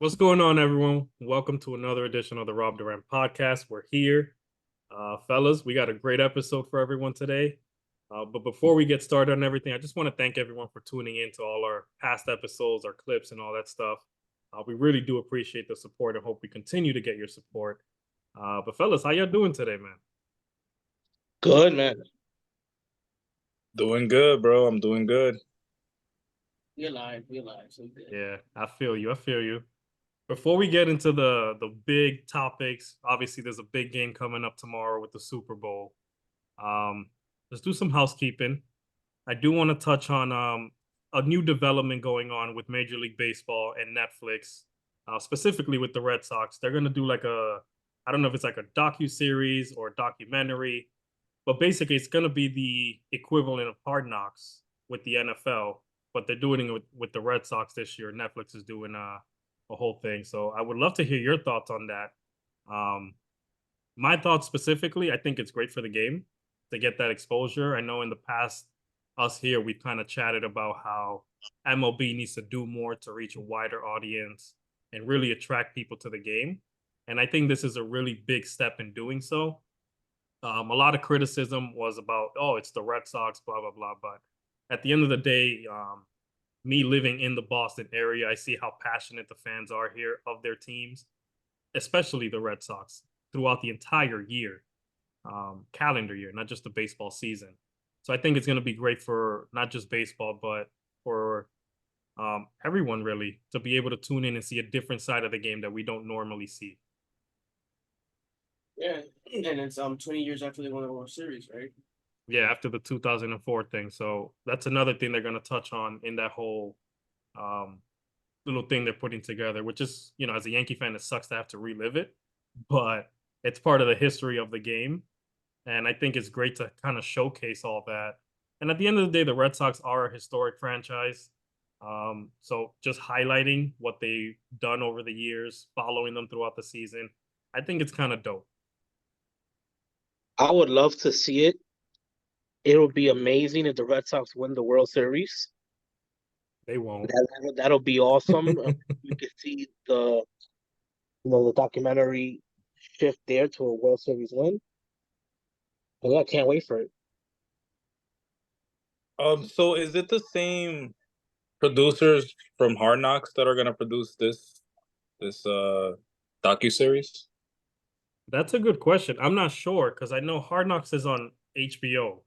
What's going on, everyone? Welcome to another edition of the Rob Durant podcast. We're here. Fellas, we got a great episode for everyone today. But before we get started on everything, I just want to thank everyone for tuning in to all our past episodes, our clips, and all that stuff. We really do appreciate the support and hope we continue to get your support. But fellas, how y'all doing today, man? Good, man. Doing good, bro. I'm doing good. We're alive. We're alive. So good. Yeah, I feel you. I feel you. Before we get into the big topics, obviously there's a big game coming up tomorrow with the Super Bowl. Um, let's do some housekeeping. I do want to touch on a new development going on with Major League Baseball and Netflix, specifically with the Red Sox. They're going to do I don't know if it's like a docu-series or a documentary, but basically it's going to be the equivalent of Hard Knocks with the NFL, but they're doing it with the Red Sox this year. Netflix is doing a whole thing. So I would love to hear your thoughts on that. Um, my thoughts specifically, I think it's great for the game to get that exposure. I know in the past, us here, we've kind of chatted about how MLB needs to do more to reach a wider audience and really attract people to the game. And I think this is a really big step in doing so. A lot of criticism was about, oh, it's the Red Sox, blah, blah, blah. But at the end of the day, me living in the Boston area, I see how passionate the fans are here of their teams, especially the Red Sox throughout the entire year, calendar year, not just the baseball season. So I think it's going to be great for not just baseball, but for everyone really to be able to tune in and see a different side of the game that we don't normally see. Yeah, and it's 20 years after they won the World Series, right? Yeah, after the 2004 thing. So that's another thing they're going to touch on in that whole um, little thing they're putting together, which is, as a Yankee fan, it sucks to have to relive it, but it's part of the history of the game. And I think it's great to kind of showcase all that. And at the end of the day, the Red Sox are a historic franchise. So just highlighting what they've done over the years, following them throughout the season, I think it's kind of dope. I would love to see it. It'll be amazing if the Red Sox win the World Series. They won't. That'll be awesome. You can see the documentary shift there to a World Series win. And yeah, I can't wait for it. So is it the same producers from Hard Knocks that are gonna produce this docu-series? That's a good question. I'm not sure because I know Hard Knocks is on HBO.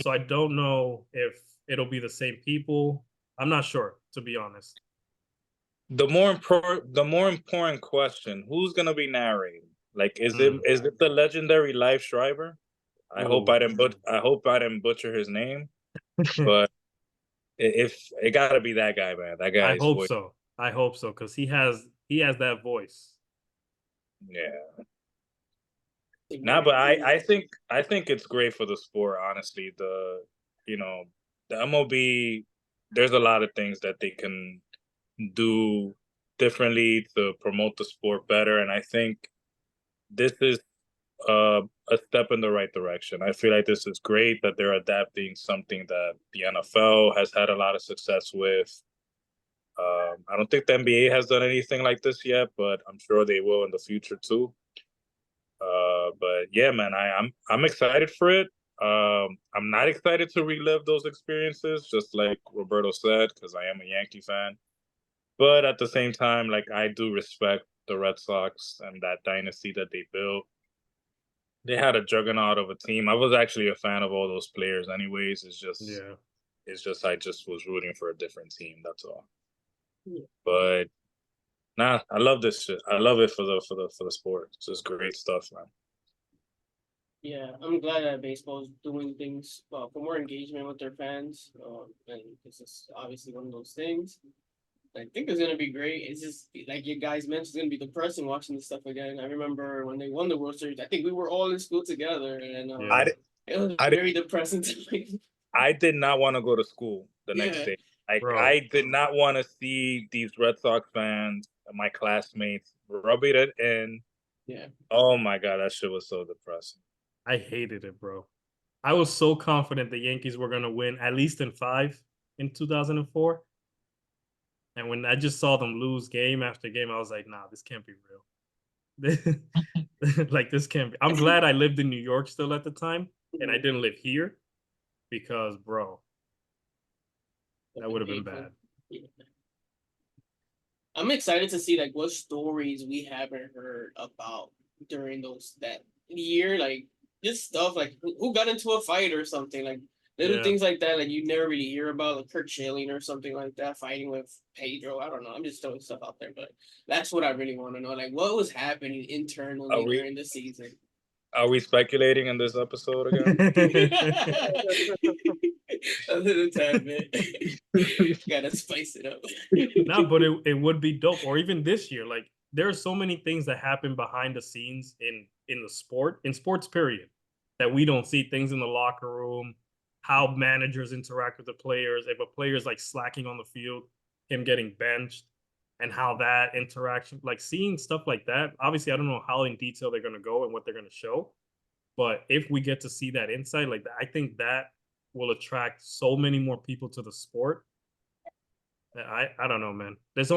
So I don't know if it'll be the same people. I'm not sure, to be honest. The more important question: who's gonna be narrating? Like, is it the legendary Live Schreiber? I hope Ooh. I didn't butcher his name, but if it gotta be that guy, man. That I guy's hope voice. so. I hope so because he has that voice. Yeah. Nah, but I think it's great for the sport, honestly. You know, the MLB, there's a lot of things that they can do differently to promote the sport better, and I think this is a step in the right direction. I feel like this is great that they're adapting something that the NFL has had a lot of success with. I don't think the NBA has done anything like this yet, but I'm sure they will in the future too. But yeah, man, I'm excited for it. I'm not excited to relive those experiences, just like Roberto said, because I am a Yankee fan. But at the same time, like I do respect the Red Sox and that dynasty that they built. They had a juggernaut of a team. I was actually a fan of all those players, anyways. Yeah. It's just I just was rooting for a different team. That's all. Yeah. But nah, I love this shit. I love it for the sport. It's just great stuff, man. Yeah, I'm glad that baseball is doing things for more engagement with their fans. And this is obviously one of those things. I think it's gonna be great. It's just like you guys mentioned, it's gonna be depressing watching this stuff again. I remember when they won the World Series. I think we were all in school together, and Yeah. it was I very depressing to me. I did not want to go to school the next Yeah, day. Like Bro. I did not want to see these Red Sox fans and my classmates rubbing it in. yeah. Oh my god, that shit was so depressing. I hated it, bro. I was so confident the Yankees were going to win at least in 5 in 2004. And when I just saw them lose game after game, I was like, nah, this can't be real. Like this can't be. I'm glad I lived in New York still at the time and I Mhm. didn't live here because, bro, that That'd would been have been painful. bad. Yeah. I'm excited to see like what stories we haven't heard about during that year, like just stuff like who got into a fight or something, like little Yeah. things like that, like you never really hear about, like Kurt Schilling or something like that fighting with Pedro. I don't know. I'm just throwing stuff out there, but that's what I really want to know. Like what was happening Are internally we during the season. are we speculating in this episode again? A little tad bit. Gotta spice it up. No, but it would be dope. Or even this year, like there are so many things that happen behind the scenes in the sport, in sports period, that we don't see. Things in the locker room, how managers interact with the players. If a player is like slacking on the field, him getting benched, and how that interaction, like seeing stuff like that. Obviously, I don't know how in detail they're gonna go and what they're gonna show, but if we get to see that insight, like that, I think that will attract so many more people to the sport. I don't know, man. This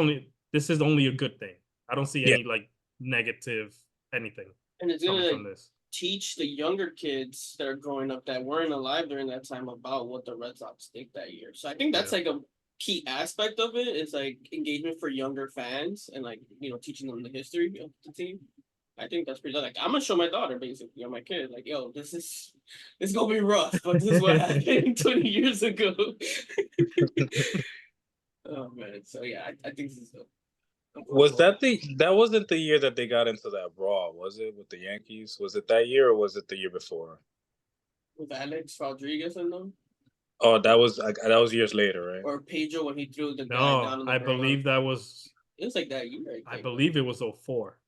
is only a good thing. I don't see Yeah, any like negative anything And it's gonna coming like from this. teach the younger kids that are growing up that weren't alive during that time about what the Red Sox think that year. So I think that's Yeah, like a key aspect of it is like engagement for younger fans and like teaching them the history of the team. I think that's pretty like I'm gonna show my daughter basically or my kid like yo this is gonna be rough but this is what happened 20 years ago. Oh man, so yeah, I think this is I'm pumped was for it. that wasn't the year that they got into that brawl, was it, with the Yankees? Was it that year or was it the year before? With Alex Rodriguez and them Oh, that was years later, right? or Pedro when he threw the guy no, down on the I ground. believe that was It was like that year, I I think. believe it was 04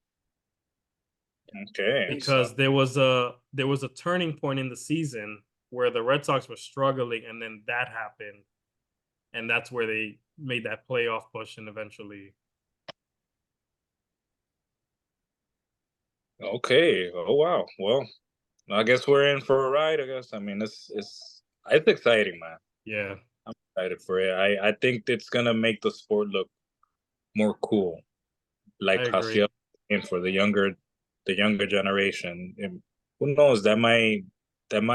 Okay, Think so so. because there was a turning point in the season where the Red Sox were struggling, and then that happened, and that's where they made that playoff push, and eventually, okay. Oh wow. Well, I guess we're in for a ride. I guess. I mean, it's exciting, man. yeah, I'm excited for it. I think it's gonna make the sport look more cool, I like agree. Haciel in for the younger generation. And who knows? That might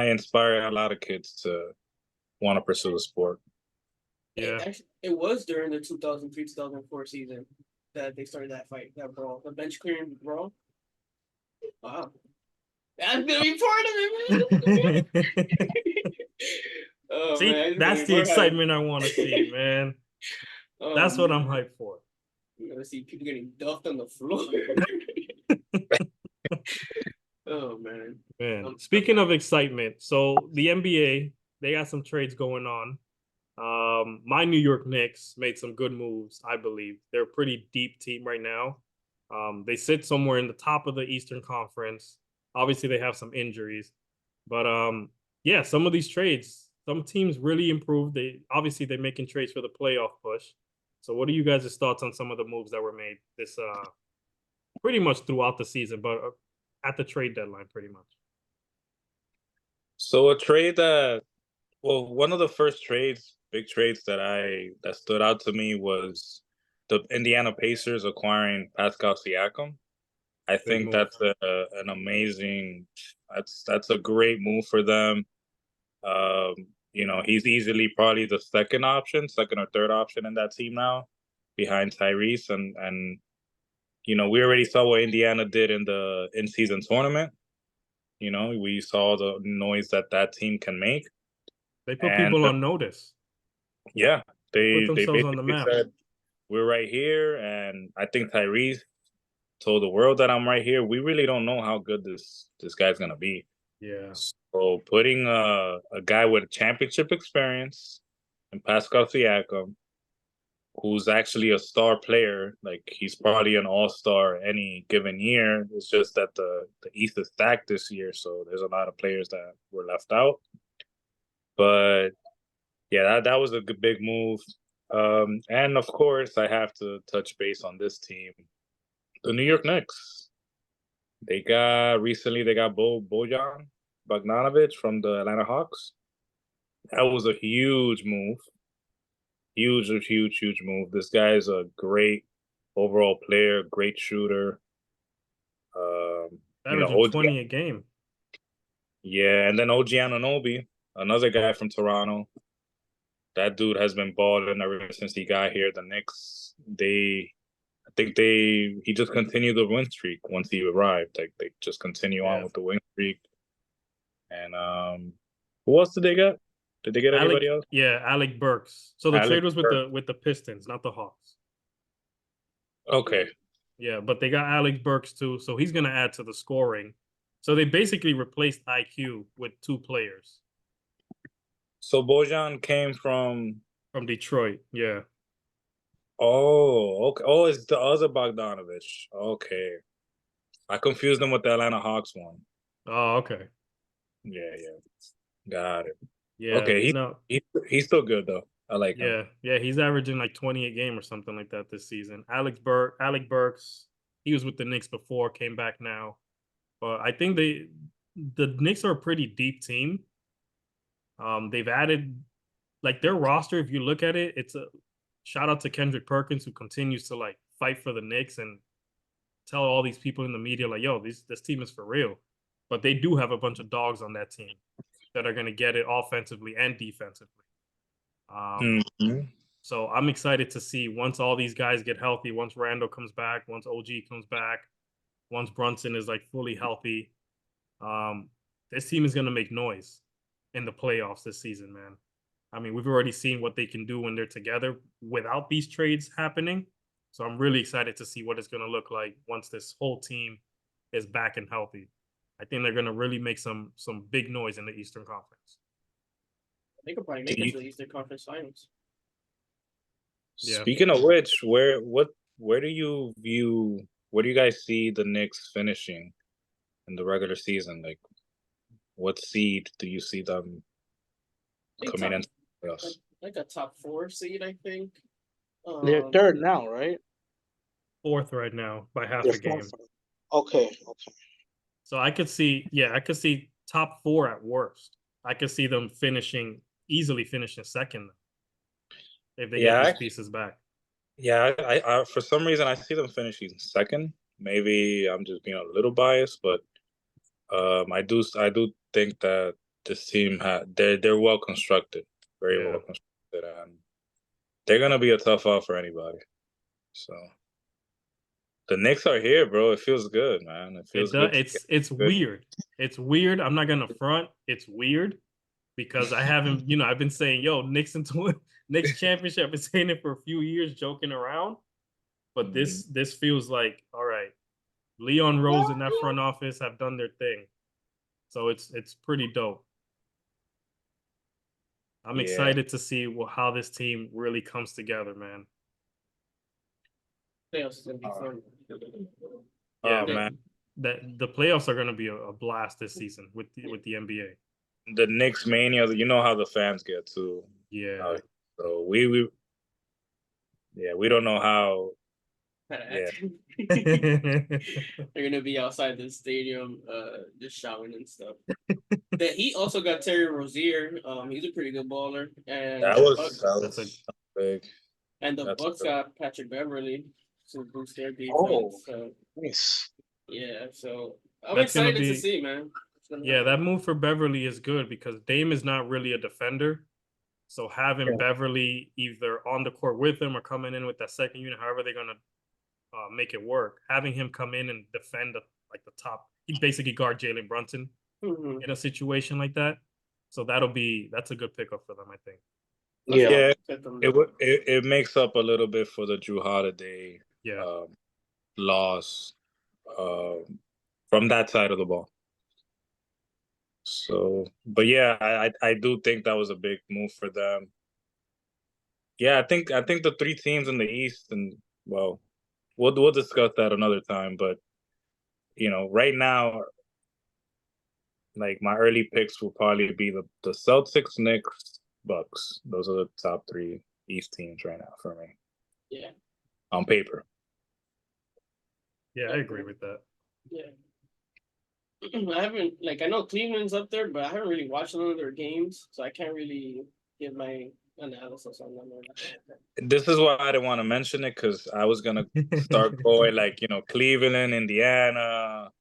inspire a lot of kids to want to pursue the sport. It Yeah, actually it was during the 2003 2004 season that they started that fight, that brawl, the bench clearing brawl. Wow, I'm gonna be part of it, man. Oh man, see, I just gonna that's be the more hyped. excitement I want to see, man. Oh That's what I'm man, hyped for. you're gonna see people getting duffed on the floor. Oh man, Man, I'm speaking of hyped. excitement, so the NBA, they got some trades going on. My New York Knicks made some good moves, I believe. They're a pretty deep team right now. They sit somewhere in the top of the Eastern Conference. Obviously, they have some injuries, but yeah, some of these trades, some teams really improved. They're making trades for the playoff push. So, what are you guys' thoughts on some of the moves that were made this pretty much throughout the season, but at the trade deadline, pretty much? So a trade that well, one of the first trades, big trades that stood out to me was the Indiana Pacers acquiring Pascal Siakam. I Big think move. that's an amazing that's a great move for them. Um, he's easily probably the second or third option in that team now, behind Tyrese and we already saw what Indiana did in the in-season tournament. We saw the noise that team can make, They put and people on notice. yeah, They put they themselves on the basically map. said we're right here, and I think Tyrese told the world that I'm right here. We really don't know how good this guy's gonna be. Yeah. So putting a guy with championship experience and Pascal Siakam, who's actually a star player, like he's probably an all-star any given year. It's just that the East is stacked this year, so there's a lot of players that were left out. But yeah, that was a big move. And of course, I have to touch base on this team, the New York Knicks. They got Bojan Bogdanovic from the Atlanta Hawks. That was a huge move. huge move. This guy is a great overall player, great shooter. Averaging OG, 20 a game. yeah, and then OG Anunoby, another guy from Toronto. That dude has been balling ever since he got here. The Knicks, he just continued the win streak once he arrived. Like they just continue on Yeah. with the win streak. And who else did they get? Did they get anybody else? Alec Burks. So the trade Alec was Burks. with the Pistons, not the Hawks. Okay. Yeah, but they got Alec Burks too, so he's gonna add to the scoring. So they basically replaced IQ with two players So Bojan came from. from Detroit. Yeah. Oh, okay. Oh, it's the other Bogdanovich. Okay. I confused them with the Atlanta Hawks one. Oh, okay. Yeah, yeah. Got it. Yeah. Okay, No. he's still good though. I like him. Yeah. He's averaging like 20 a game or something like that this season. Alec Burks. He was with the Knicks before, came back now. But I think the Knicks are a pretty deep team. They've added like their roster. If you look at it, it's a shout out to Kendrick Perkins who continues to like fight for the Knicks and tell all these people in the media like, "Yo, this team is for real." But they do have a bunch of dogs on that team that are going to get it offensively and defensively. Mhm. So I'm excited to see once all these guys get healthy, once Randall comes back, once OG comes back, once Brunson is like fully healthy. Um, this team is going to make noise in the playoffs this season, man. I mean, we've already seen what they can do when they're together without these trades happening. So I'm really excited to see what it's going to look like once this whole team is back and healthy. I think they're going to really make some big noise in the Eastern Conference. They could probably make it to the Eastern Conference Finals. Yeah. Speaking of which, where do you guys see the Knicks finishing in the regular season? Like, what seed do you see them coming in? Like a top 4 seed, I think. They're third now, right? Fourth right now by half They're a game. fourth. Okay. So I could see top 4 at worst. I could see them easily finishing second if they get these pieces back. Yeah, I for some reason I see them finishing second. Maybe I'm just being a little biased, but I do think that this team they're well constructed, very well constructed, and they're gonna be a tough out for anybody. So the Knicks are here, bro. It feels good, man. It feels good. It's weird. It's weird. I'm not gonna front. It's weird because I haven't, I've been saying, yo, Knicks Knicks championship. I've been saying it for a few years, joking around. But this feels like, all right, Leon Rose in that front office have done their thing. So it's pretty dope. I'm excited to see how this team really comes together, man. Playoffs is gonna be fun. Yeah, man. The playoffs are gonna be a blast this season with the NBA. The Knicks mania, you know how the fans get too. Yeah. So we don't know how. Yeah. They're gonna be outside the stadium, just shouting and stuff. But he also got Terry Rozier. He's a pretty good baller, and That was big. And the Bucks got Patrick Beverly to boost their defense. Oh, so nice. Yeah, so I'm excited to see, man. Yeah, that move for Beverly is good because Dame is not really a defender. So having Beverly either on the court with him or coming in with that second unit, however they're gonna make it work, having him come in and defend the top, he'd basically guard Jalen Brunson in a situation like that. So that's a good pickup for them, I think. Yeah, it makes up a little bit for the Drew Holiday loss from that side of the ball. So, but yeah, I do think that was a big move for them. Yeah, I think the 3 teams in the East, and well, we'll discuss that another time. But right now, like my early picks will probably be the Celtics, Knicks, Bucks. Those are the top 3 East teams right now for me. Yeah. On paper. Yeah, I agree with that. Yeah. I know Cleveland's up there, but I haven't really watched none of their games, so I can't really give my analysis on them. This is why I didn't want to mention it, because I was gonna start going like, Cleveland, Indiana.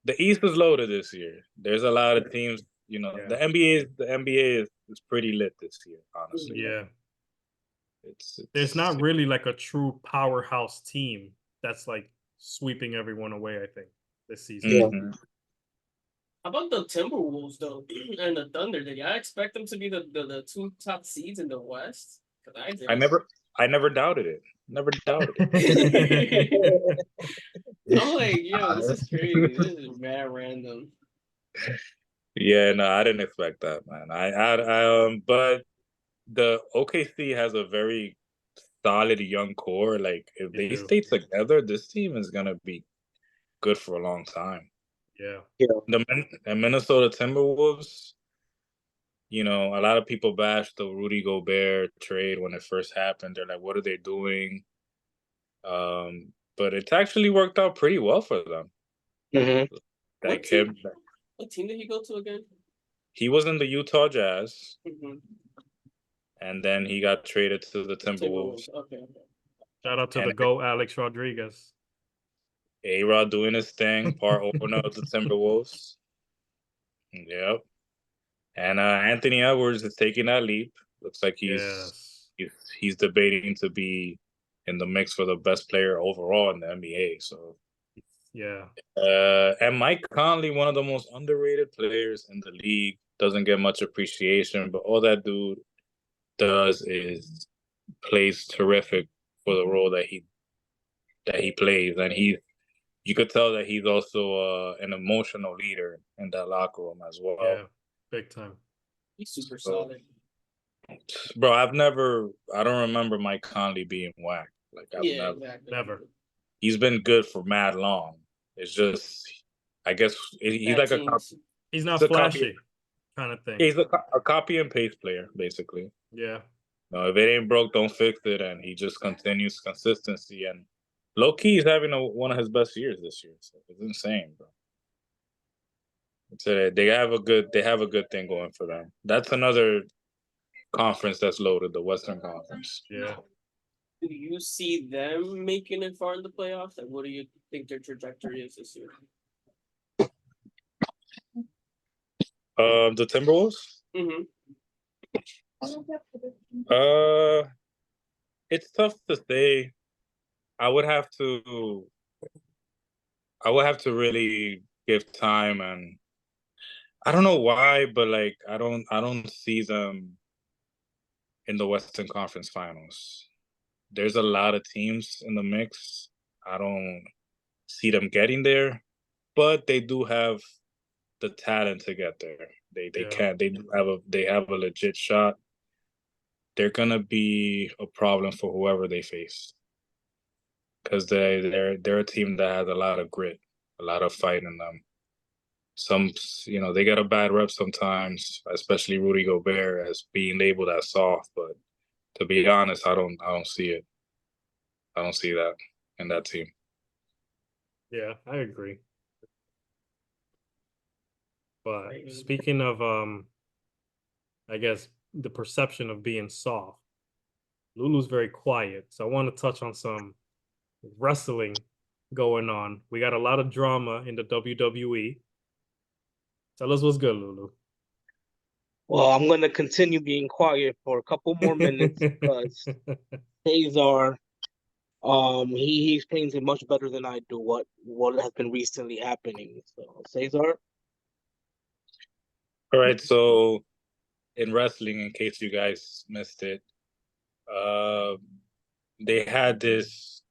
The East is loaded this year. There's a lot of teams. Yeah. The NBA is pretty lit this year. Honestly, Yeah. There's it's not really like a true powerhouse team that's like sweeping everyone away, I think, this season. Yeah. Mhm. How about the Timberwolves though, and the Thunder? Did y'all expect them to be the two top seeds in the West? Because I did. I never doubted it. Never doubted it. I'm like, yo, this is crazy. This is mad random. Yeah, no, I didn't expect that, man. But the OKC has a very solid young core. Like, if They they do. stay together, this team is gonna be good for a long time. Yeah. The Minnesota Timberwolves, a lot of people bashed the Rudy Gobert trade when it first happened. They're like, what are they doing? But it's actually worked out pretty well for them. Mm-hmm. Like what team did he go to again? He was in the Utah Jazz, Mm-hmm. and then he got traded to the Timberwolves. Okay. Shout out to And the GOAT, Alex Rodriguez. A-Rod doing his thing, part owner of the Timberwolves. Yep. And Anthony Edwards is taking that leap. Looks like Yes. he's debating to be in the mix for the best player overall in the NBA. So Yeah. and Mike Conley, one of the most underrated players in the league, doesn't get much appreciation, but all that dude does is plays terrific for the role that he plays, and you could tell that he's also an emotional leader in that locker room as well. Yeah. Big time. He's super solid. Bro, I don't remember Mike Conley being whacked. Like, Exactly. Never. He's been good for mad long. It's just, I guess he's like he's not a flashy kind of thing. He's a copy and paste player, basically. Yeah. No, if it ain't broke, don't fix it, and he just continues consistency. And low key, he's having one of his best years this year. So it's insane, bro. They have a good thing going for them. That's another conference that's loaded, the Western Conference. Yeah. Do you see them making it far in the playoffs? And what do you think their trajectory is this year? The Timberwolves. Mm-hmm. It's tough to say. I would have to really give time, and I don't know why, but like I don't see them in the Western Conference Finals. There's a lot of teams in the mix. I don't see them getting there, but they do have the talent to get there. They have a legit shot. They're gonna be a problem for whoever they face, because they're a team that has a lot of grit, a lot of fight in them. They get a bad rep sometimes, especially Rudy Gobert, as being labeled as soft. But to be honest, I don't see it. I don't see that in that team. Yeah, I agree. But speaking of I guess the perception of being soft, Lulu's very quiet. So I want to touch on some wrestling going on. We got a lot of drama in the WWE. Tell us what's good, Lulu. Well, I'm gonna continue being quiet for a couple more minutes because Cesar, he explains it much better than I do what has been recently happening. So Cesar. All right, so in wrestling, in case you guys missed it, they had this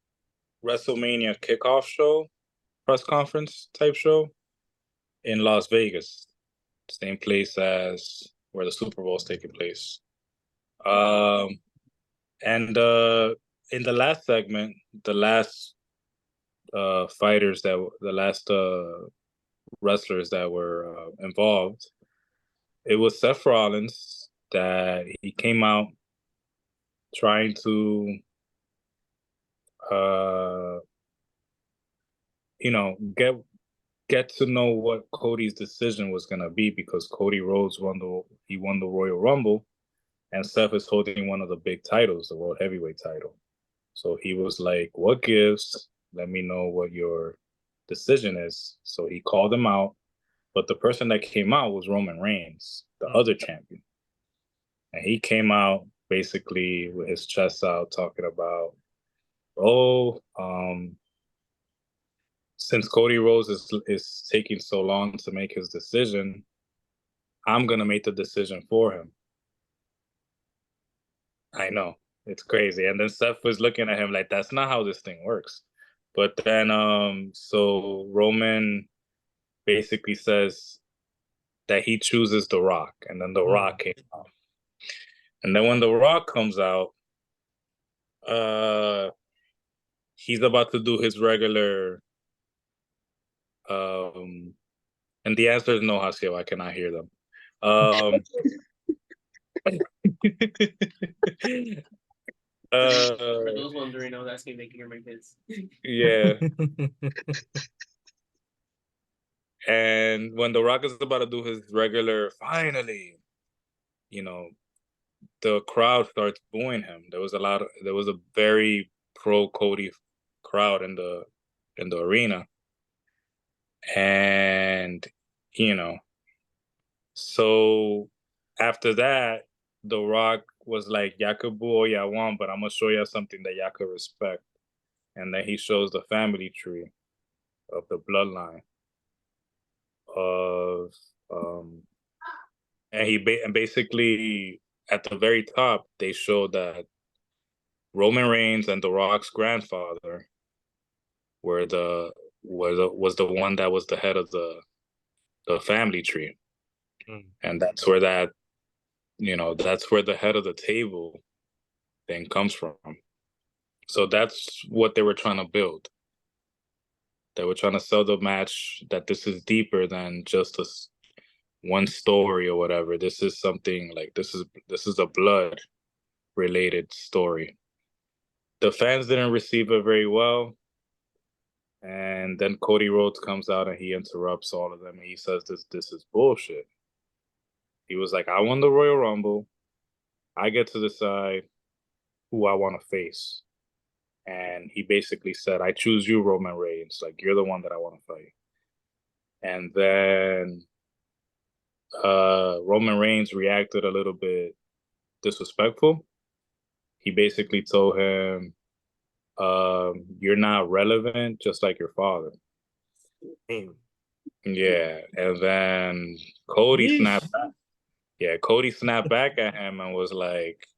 WrestleMania kickoff show, press conference type show in Las Vegas, same place as where the Super Bowl is taking place. And in the last segment, the last wrestlers that were involved, it was Seth Rollins that he came out trying to get to know what Cody's decision was gonna be, because Cody Rhodes won the Royal Rumble, and Seth is holding one of the big titles, the world heavyweight title. So he was like, "What gives? Let me know what your decision is." So he called him out, but the person that came out was Roman Reigns, the other champion, and he came out basically with his chest out, talking about, "Oh, since Cody Rhodes is taking so long to make his decision, I'm gonna make the decision for him." I know, it's crazy. And then Seth was looking at him like, "That's not how this thing works." But then, so Roman basically says that he chooses The Rock, and then The Rock came out. And then when The Rock comes out, uh, he's about to do his regular, and the answer is no, Hasio. I cannot hear them. For those wondering, I was asking if they can hear my kids. Yeah. And when The Rock is about to do his regular, finally, you know, the crowd starts booing him. There was a very pro Cody crowd in the arena. And, you know, so after that, The Rock was like, "Y'all could boo all y'all want, but I'm gonna show y'all something that y'all could respect." And then he shows the family tree of the bloodline of and basically at the very top they show that Roman Reigns and The Rock's grandfather were was the one that was the head of the family tree. And that's where that's where the head of the table thing comes from. So that's what they were trying to build. They were trying to sell the match that this is deeper than just one story or whatever. This is something like this is a blood related story. The fans didn't receive it very well. And then Cody Rhodes comes out and he interrupts all of them. And he says this is bullshit. He was like, "I won the Royal Rumble. I get to decide who I want to face." And he basically said, "I choose you, Roman Reigns. Like, you're the one that I want to fight." And then Roman Reigns reacted a little bit disrespectful. He basically told him, "You're not relevant, just like your father." Yeah, and then Cody snapped back. Yeah, Cody snapped back at him and was like,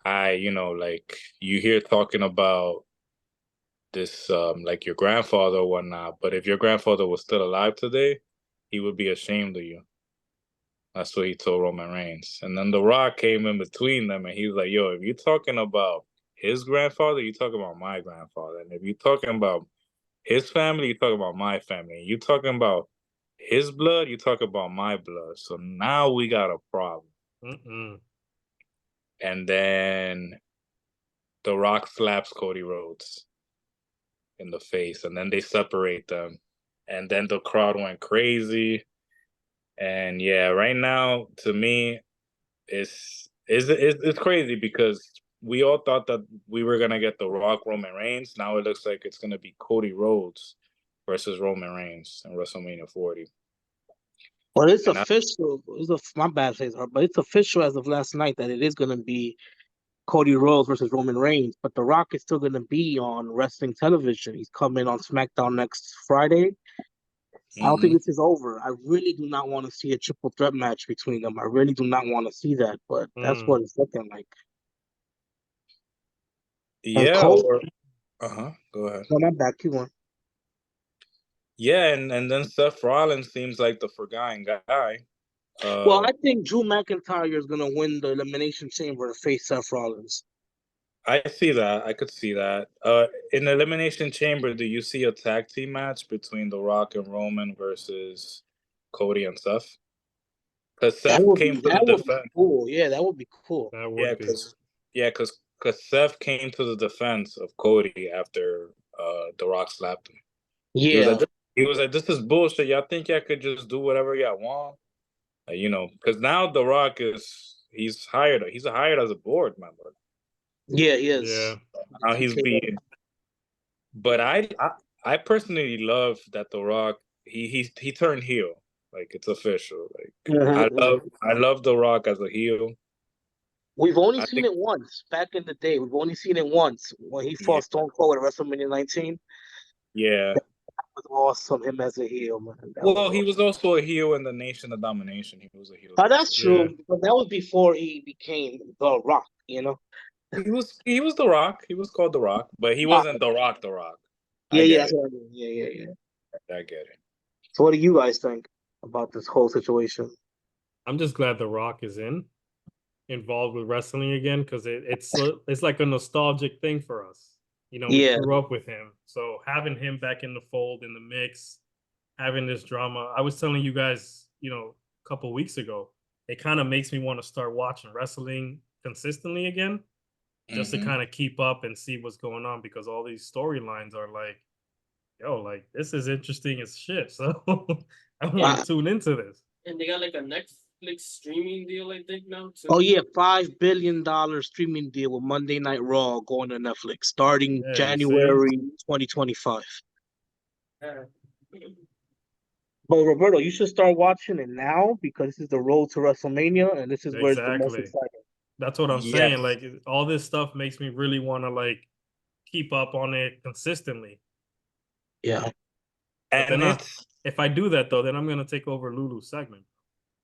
like you hear talking about this, like your grandfather or whatnot, but if your grandfather was still alive today, he would be ashamed of you." That's what he told Roman Reigns. And then The Rock came in between them and he was like, "Yo, if you're talking about his grandfather, you're talking about my grandfather. And if you're talking about his family, you're talking about my family. You're talking about his blood, you're talking about my blood. So now we got a problem." And then The Rock slaps Cody Rhodes in the face, and then they separate them. And then the crowd went crazy. And yeah, right now, to me, it's crazy because we all thought that we were gonna get The Rock Roman Reigns. Now it looks like it's gonna be Cody Rhodes versus Roman Reigns in WrestleMania 40. Well, it's And official. My bad, Cesar, but it's official as of last night that it is going to be Cody Rhodes versus Roman Reigns. But The Rock is still going to be on wrestling television. He's coming on SmackDown next Friday. I don't think this is over. I really do not want to see a triple threat match between them. I really do not want to see that, but that's what it's looking like. And yeah, Cody, go ahead. no, my bad, keep on. Yeah, and then Seth Rollins seems like the forgotten guy. Well, I think Drew McIntyre is going to win the Elimination Chamber to face Seth Rollins. I see that. I could see that. In the Elimination Chamber, do you see a tag team match between The Rock and Roman versus Cody and Seth? Because Seth came to the defense. Cool. Yeah, that would be cool. Because Seth came to the defense of Cody after The Rock slapped him. Yeah. He was like, "This is bullshit. Y'all think y'all could just do whatever y'all want?" because now The Rock he's hired. He's hired as a board member. Yeah, he is. Yeah. Now he's being. But I personally love that The Rock he turned heel. Like it's official. Like I love The Rock as a heel. We've only I seen think it once back in the day. We've only seen it once when he yeah fought Stone Cold at WrestleMania 19. yeah. That was awesome. Him as a heel, man. That was Well, he awesome. was also a heel in the Nation of Domination. He was a heel Oh, there that's too. Yeah. true. But that was before he became The Rock, you know? He was The Rock. He was called The Rock, but he Ah, wasn't The Rock. The Rock. yeah, I yeah, get that's it. what I mean. Yeah, yeah, yeah. I get it. So what do you guys think about this whole situation? I'm just glad The Rock is involved with wrestling again because it's like a nostalgic thing for us. We Yeah. grew up with him, so having him back in the fold, in the mix, having this drama. I was telling you guys, a couple weeks ago, it kind of makes me want to start watching wrestling consistently again, just to Hmm. kind of keep up and see what's going on because all these storylines are like, yo, like this is interesting as shit. So I want to Uh, tune into this. And they got like a Netflix streaming deal, I think now oh too. yeah, $5 billion streaming deal with Monday Night Raw going to Netflix starting Yeah, you see? January 2025. Yeah. But Roberto, you should start watching it now because this is the road to WrestleMania, and this is where it's the most Exactly. exciting. That's what I'm saying. Yes, Like all this stuff makes me really want to like keep up on it consistently. Yeah, But and then it's if I do that though, then I'm gonna take over Lulu's segment.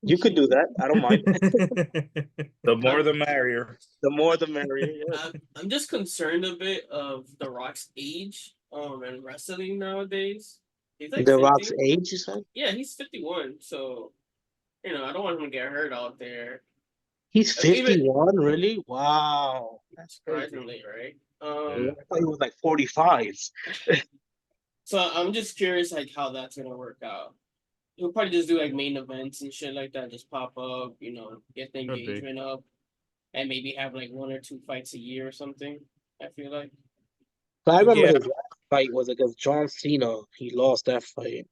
you could do that. I don't mind. the more I'm, the merrier. The more, the merrier. Yeah. I'm just concerned a bit of The Rock's age and wrestling nowadays. He's like The Rock's 50. age, you said? Yeah, he's 51. So, I don't want him to get hurt out there. He's Even 51, really? Wow, that's crazy. surprisingly, right? Yeah, Yeah. I thought he was like 45. So I'm just curious like how that's gonna work out. He'll probably just do like main events and shit like that, just pop up, get the Could be. engagement up, and maybe have like one or two fights a year or something. I feel like. But I remember Yeah, his last fight was against John Cena. He lost that fight.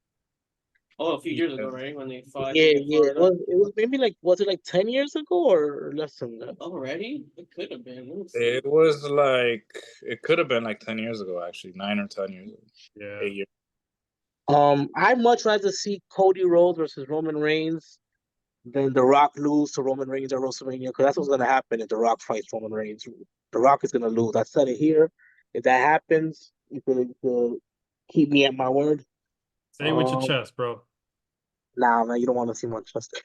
Oh, a few years ago, yeah. right? When they fought Yeah, him in yeah. Florida. It was maybe like, was it like 10 years ago or less than that? Already? It could have been. Let me see. It was like it could have been like 10 years ago, actually, 9 or 10 years ago, Yeah. 8 years. I'd much rather see Cody Rhodes versus Roman Reigns than The Rock lose to Roman Reigns at WrestleMania because that's what's gonna happen if The Rock fights Roman Reigns. The Rock is gonna lose. I said it here. If that happens, you could keep me at my word. Say it with your Um, chest, bro. nah, man, you don't want to see my chest.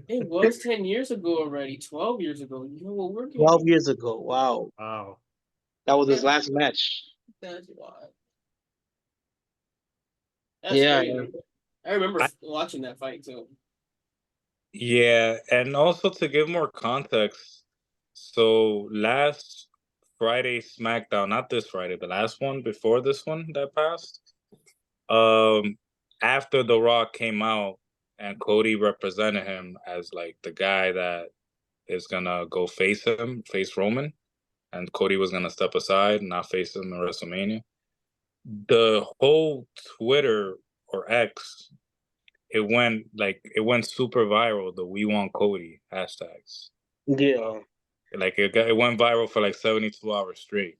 It was 10 years ago already, 12 years ago. We're 12 getting. years ago. Wow, Wow. that was his That, last match. that's wild. That's Yeah, crazy. I remember I, watching that fight too. yeah, and also to give more context, so last Friday SmackDown, not this Friday, the last one before this one that passed, um, after The Rock came out and Cody represented him as like the guy that is gonna go face Roman, and Cody was gonna step aside and not face him in WrestleMania. The whole Twitter or X, it went super viral. The "We Want Cody" hashtags, yeah. like it went viral for like 72 hours straight.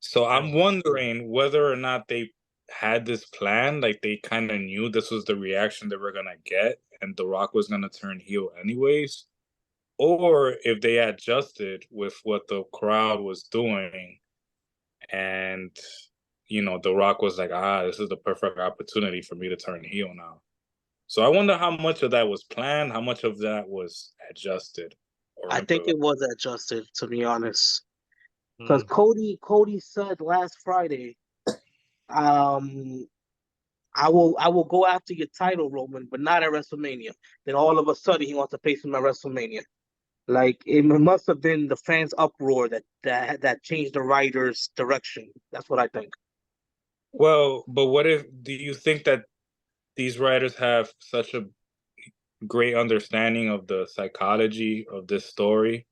So I'm Damn. wondering whether or not they had this plan, like they kind of knew this was the reaction that we're gonna get, and The Rock was gonna turn heel anyways, or if they adjusted with what the crowd was doing, and The Rock was like, this is the perfect opportunity for me to turn heel now. So I wonder how much of that was planned, how much of that was adjusted or I think improvised. it was adjusted, to be honest. Because Mm. Cody said last Friday, um, I will go after your title, Roman, but not at WrestleMania. Then all of a sudden he wants to face him at WrestleMania. Like it must have been the fans' uproar that changed the writer's direction. That's what I think. Well, but do you think that these writers have such a great understanding of the psychology of this story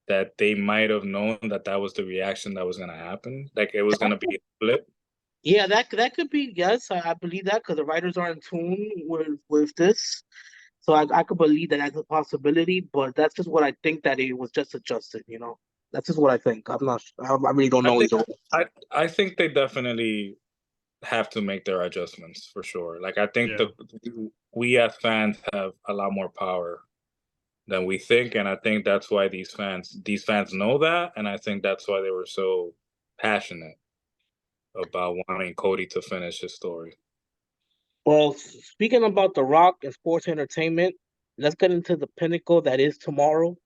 that they might have known that that was the reaction that was going to happen? Like it was going to be a flip? Yeah, that could be. Yes, I believe that because the writers are in tune with this, so I could believe that that's a possibility. But that's just what I think that it was just adjusted. That's just what I think. I'm not. I really don't I know think either. I think they definitely have to make their adjustments for sure. Like I think Yeah. we as fans have a lot more power than we think, and I think that's why these fans know that, and I think that's why they were so passionate about wanting Cody to finish his story. Well, speaking about The Rock and sports entertainment, let's get into the pinnacle that is tomorrow.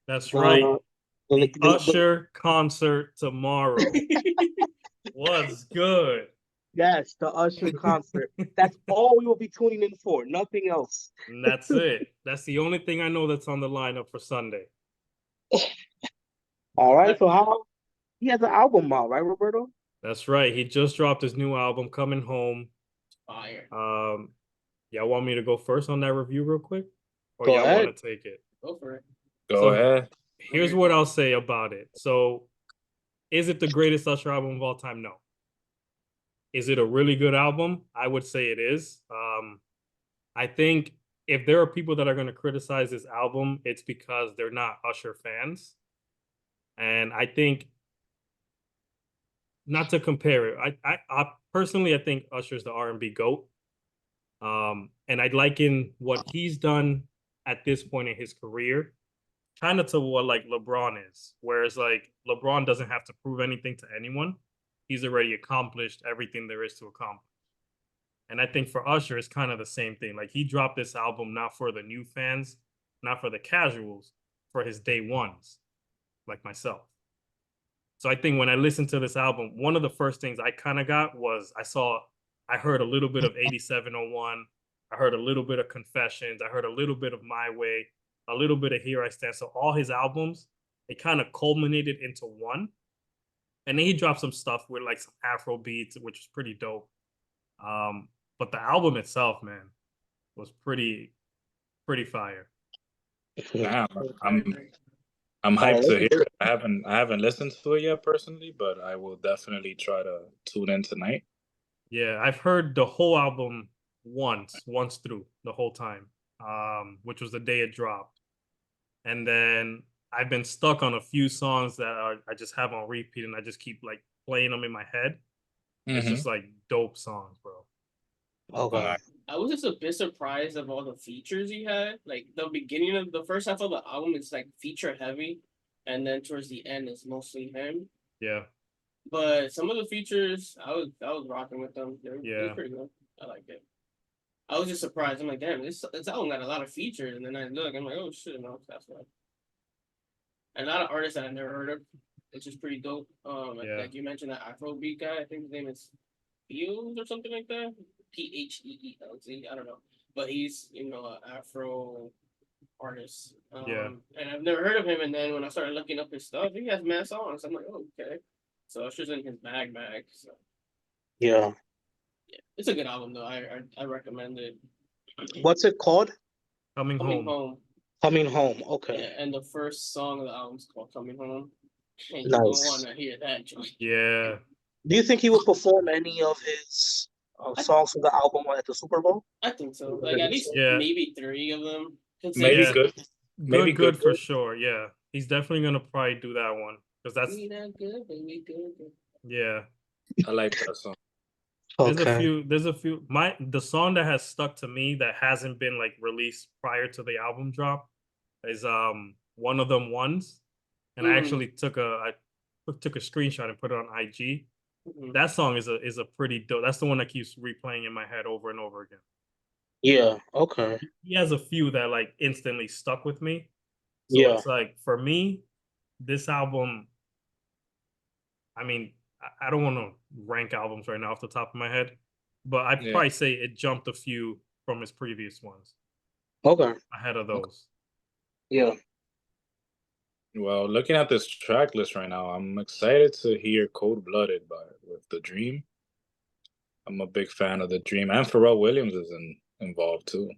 That's right. The the, The the, Usher concert tomorrow. What's good? yes, the Usher concert. That's all we will be tuning in for. Nothing else. And that's it. That's the only thing I know that's on the lineup for Sunday. All right. That So how he has an album out, right, Roberto? That's right. He just dropped his new album, Coming Home. fire. Y'all want me to go first on that review real quick? Or Go y'all ahead. want to take it? Go for it. Go So ahead. here's what I'll say about it. So, is it the greatest Usher album of all time? No. Is it a really good album? I would say it is. I think if there are people that are going to criticize this album, it's because they're not Usher fans. And I think not to compare it, I personally I think Usher's the R&B goat. And I'd liken what he's done at this point in his career kind of to what like LeBron is. Whereas like LeBron doesn't have to prove anything to anyone. He's already accomplished everything there is to accomplish. And I think for Usher, it's kind of the same thing. Like he dropped this album not for the new fans, not for the casuals, for his day ones, like myself. So I think when I listened to this album, one of the first things I kind of got was I heard a little bit of 8701. I heard a little bit of Confessions. I heard a little bit of My Way, a little bit of Here I Stand. So all his albums, they kind of culminated into one. And then he dropped some stuff with like some Afro beats, which was pretty dope. Um, but the album itself, man, was pretty fire. Damn, I I'm agree. I'm All hyped to right. hear it. I haven't listened to it yet personally, but I will definitely try to tune in tonight. Yeah, I've heard the whole album once through the whole time, which was the day it dropped. And then I've been stuck on a few songs that I just have on repeat, and I just keep like playing them in my head. It's Mm-hmm. just like dope songs, bro. Okay. I was just a bit surprised of all the features he had. Like the beginning of the first half of the album is like feature heavy, and then towards the end it's mostly him. Yeah, But some of the features, I was rocking with them. It was yeah, pretty good. I liked it. I was just surprised. I'm like, damn, this album got a lot of features, and then I look, I'm like, oh shit, no, that's right. And a lot of artists that I've never heard of, which is pretty dope. yeah, Like you mentioned that Afrobeat guy. I think his name is Fields or something like that. Pheelz. I don't know, but he's an Afro artist. yeah. And I've never heard of him. And then when I started looking up his stuff, he has mad songs. I'm like, oh, okay. So it's just in his bag. So Yeah. yeah, it's a good album though. I recommend it. What's it called? Coming Coming home. home. Coming Home. Okay. Yeah, and the first song of the album is called Coming Home. And you don't want Nice. to hear that joint. Yeah, Do you think he will perform any of his I, songs from the album at the Super Bowl? I think so. Like at least yeah, maybe three of them Maybe yeah. consecutive. good. Maybe Good for good. sure. Yeah, he's definitely gonna probably do that one because that's We not good, but we good. yeah. I like that song. Okay. There's a few the song that has stuck to me that hasn't been like released prior to the album drop is one of them ones. And I Mm, actually took a screenshot and put it on IG. mm, That song is a pretty dope. That's the one that keeps replaying in my head over and over again. Yeah. Okay. He has a few that like instantly stuck with me. So Yeah. it's like for me, this album, I mean, I don't want to rank albums right now off the top of my head, but I'd Yeah. probably say it jumped a few from his previous ones Okay. ahead of Okay. those. Yeah. Well, looking at this track list right now, I'm excited to hear Cold Blooded with The Dream. I'm a big fan of The Dream, and Pharrell Williams is involved too.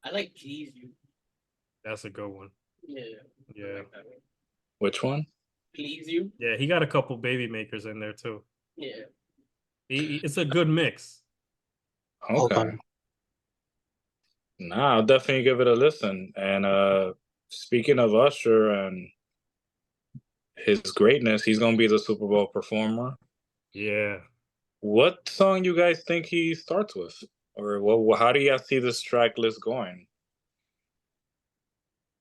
I like Please You. That's a good one. Yeah. I Yeah. like that one. Which one? Please You. Yeah, he got a couple baby makers in there too. Yeah. It's a good mix. Okay. Okay. Nah, I'll definitely give it a listen. And speaking of Usher and his greatness, he's gonna be the Super Bowl performer. Yeah. What song you guys think he starts with, or what? How do you guys see this track list going?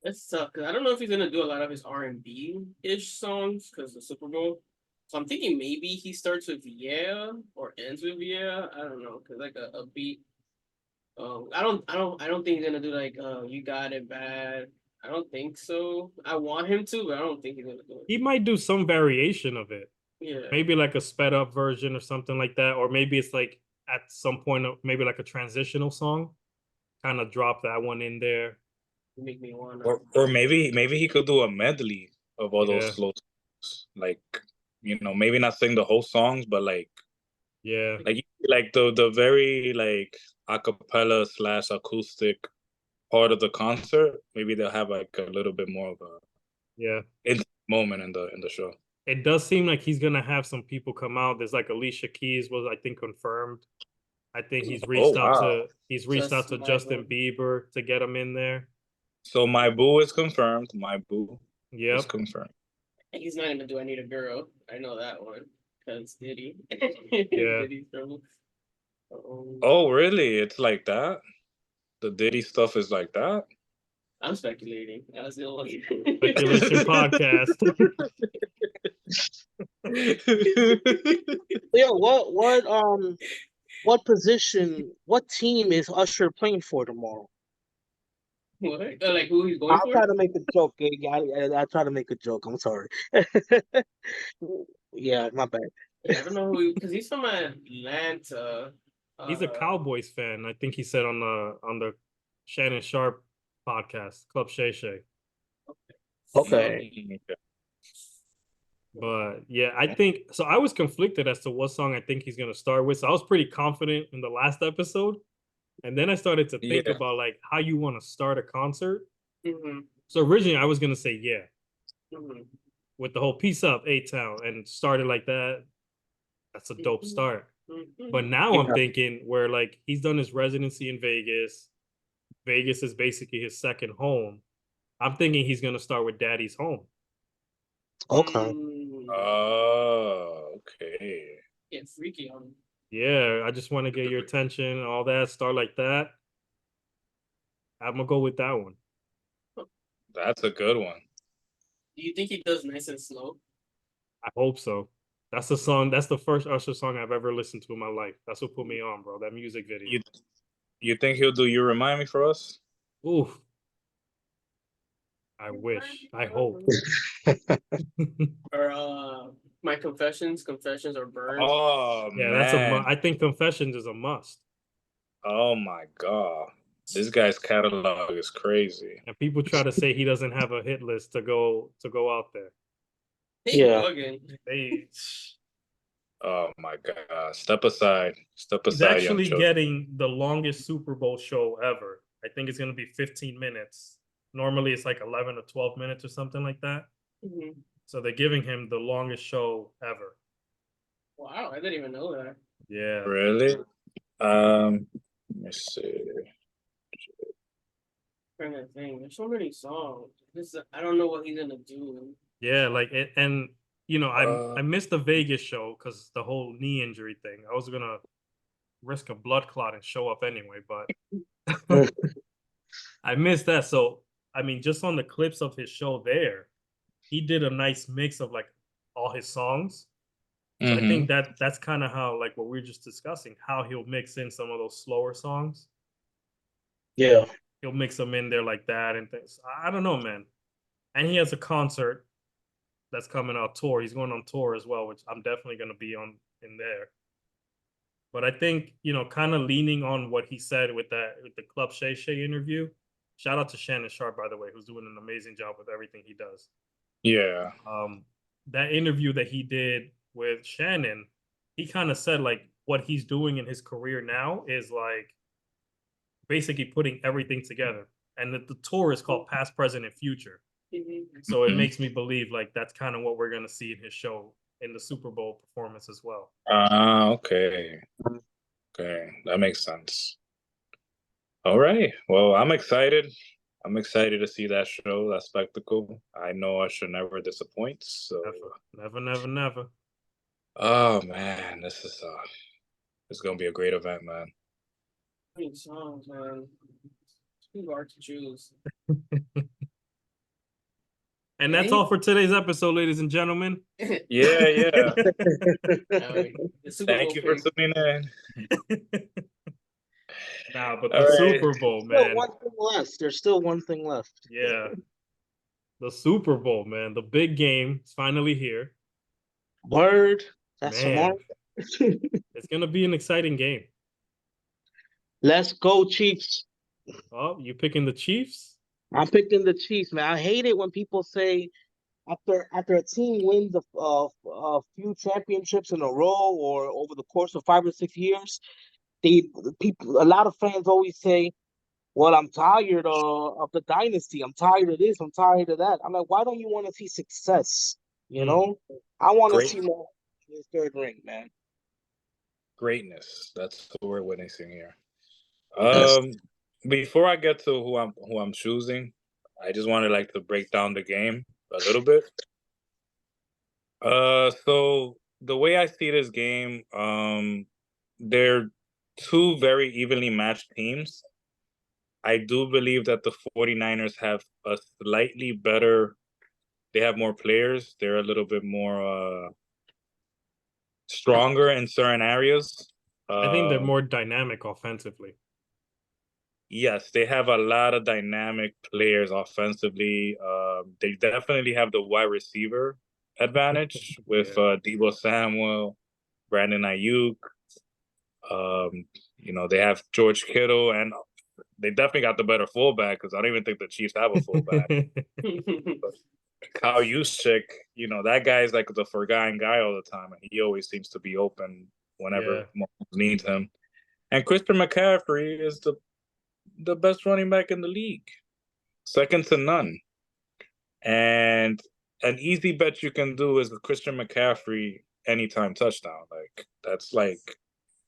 That's tough because I don't know if he's gonna do a lot of his R&B ish songs because the Super Bowl. So I'm thinking maybe he starts with Yeah or ends with Yeah. I don't know because like a beat. I don't think he's gonna do like You Got It Bad. I don't think so. I want him to, but I don't think he's gonna do it. He might do some variation of it. Yeah, Maybe like a sped up version or something like that. Or maybe it's like at some point, maybe like a transitional song. Kind of drop that one in there. make me wanna. Or maybe he could do a medley of all those Yeah. slow songs. Like, maybe not sing the whole songs, but Yeah. like the very like acapella / acoustic part of the concert. Maybe they'll have like a little bit more of a Yeah. intimate moment in the show. It does seem like he's gonna have some people come out. There's like Alicia Keys was, I think, confirmed. I think Oh wow! he's reached out Just to my Justin vote. Bieber to get him in there. So my boo is confirmed. My boo is Yep. confirmed. He's not gonna do I Need a Girl. I know that one because Diddy. Yeah. Diddy's trouble. Oh really? It's like that. The Diddy stuff is like that. I'm speculating. That was the only. Speculation podcast. Yeah. What position? What team is Usher playing for tomorrow? What? Like who he's going I'll for? try to make a joke. I try to make a joke. I'm sorry. Yeah, my bad. Yeah, I don't know who because he's from Atlanta. He's a Cowboys fan. I think he said on the Shannon Sharp podcast, Club Shay Shay. Okay. But yeah, I think so. I was conflicted as to what song I think he's gonna start with. So I was pretty confident in the last episode, and then I started to think Yeah. about like how you want to start a concert. Mm-hmm. So originally I was gonna say yeah, Mm-hmm. with the whole "Peace Up, A-Town" and started like that. That's a dope start. But Mm-hmm. now I'm Yeah. thinking where like he's done his residency in Vegas. Vegas is basically his second home. I'm thinking he's gonna start with Daddy's Home. Okay. Oh, okay. Get freaky on him. Yeah, I just want to get your attention, all that, start like that. I'm gonna go with that one. That's a good one. Do you think he does nice and slow? I hope so. That's the song. That's the first Usher song I've ever listened to in my life. That's what put me on, bro. That music video. You think he'll do You Remind Me for us? Oof. I wish. I hope. Or My Confessions or Burn. Oh Yeah, man. I think Confessions is a must. Oh my god. This guy's catalog is crazy. And people try to say he doesn't have a hit list to go out there. They Yeah. bugging. They Oh my god. Step aside. Step He's aside, young actually children. getting the longest Super Bowl show ever. I think it's gonna be 15 minutes. Normally it's like 11 or 12 minutes or something like that. Mm-hmm. So they're giving him the longest show ever. Wow, I didn't even know that. Yeah. Really? Let me see. Trying to think. There's so many songs. I don't know what he's gonna do. Yeah, like it, and Uh, I missed the Vegas show because the whole knee injury thing. I was gonna risk a blood clot and show up anyway, but I missed that. So I mean, just on the clips of his show there, he did a nice mix of like all his songs. So I think mhm. that's kind of how like what we are just discussing, how he'll mix in some of those slower songs. Yeah. He'll mix them in there like that and things. I don't know, man. And he has a concert that's coming out tour. He's going on tour as well, which I'm definitely going to be on in there. But I think, kind of leaning on what he said with the Club Shay Shay interview. Shout out to Shannon Sharp, by the way, who's doing an amazing job with everything he does. Yeah. That interview that he did with Shannon, he kind of said like what he's doing in his career now is like basically putting everything together. And the tour is called Past, Present, and Future. Mm-hmm. So it Mhm. makes me believe like that's kind of what we're gonna see in his show in the Super Bowl performance as well. Okay. Okay, that makes sense. All right. Well, I'm excited. I'm excited to see that show, that spectacle. I know Usher never disappoints. So, Never. oh man, it's gonna be a great event, man. I mean, songs, man. It's too hard to choose. And that's all for today's episode, ladies and gentlemen. Yeah. The Super Thank Bowl you for pick. tuning in. But All the right. Super Bowl, Still man. one thing left. There's still one thing left. Yeah. The Super Bowl, man. The big game is finally here. Word. That's Man, tomorrow. it's going to be an exciting game. Let's go, Chiefs. Oh, you picking the Chiefs? I'm picking the Chiefs, man. I hate it when people say after a team wins a few championships in a row or over the course of 5 or 6 years, a lot of fans always say, "Well, I'm tired of the dynasty. I'm tired of this. I'm tired of that." I'm like, why don't you want to see success? You know, I want to Great see more in this third ring, man. greatness. That's what we're witnessing here. Yes. Before I get to who I'm choosing, I just wanted like to break down the game a little bit. So the way I see this game, they're two very evenly matched teams. I do believe that the 49ers have a slightly better, they have more players. They're a little bit more stronger in certain areas. I think they're Um, more dynamic offensively. yes, they have a lot of dynamic players offensively. They definitely have the wide receiver advantage with Yeah. Deebo Samuel, Brandon Ayuk. They have George Kittle, and they definitely got the better fullback because I don't even think the Chiefs have a fullback. But Kyle Juszczyk, that guy's like the forgotten guy all the time, and he always seems to be open Yeah. whenever Mahomes needs him. And Christian McCaffrey is the best running back in the league, second to none. And an easy bet you can do is the Christian McCaffrey anytime touchdown. That's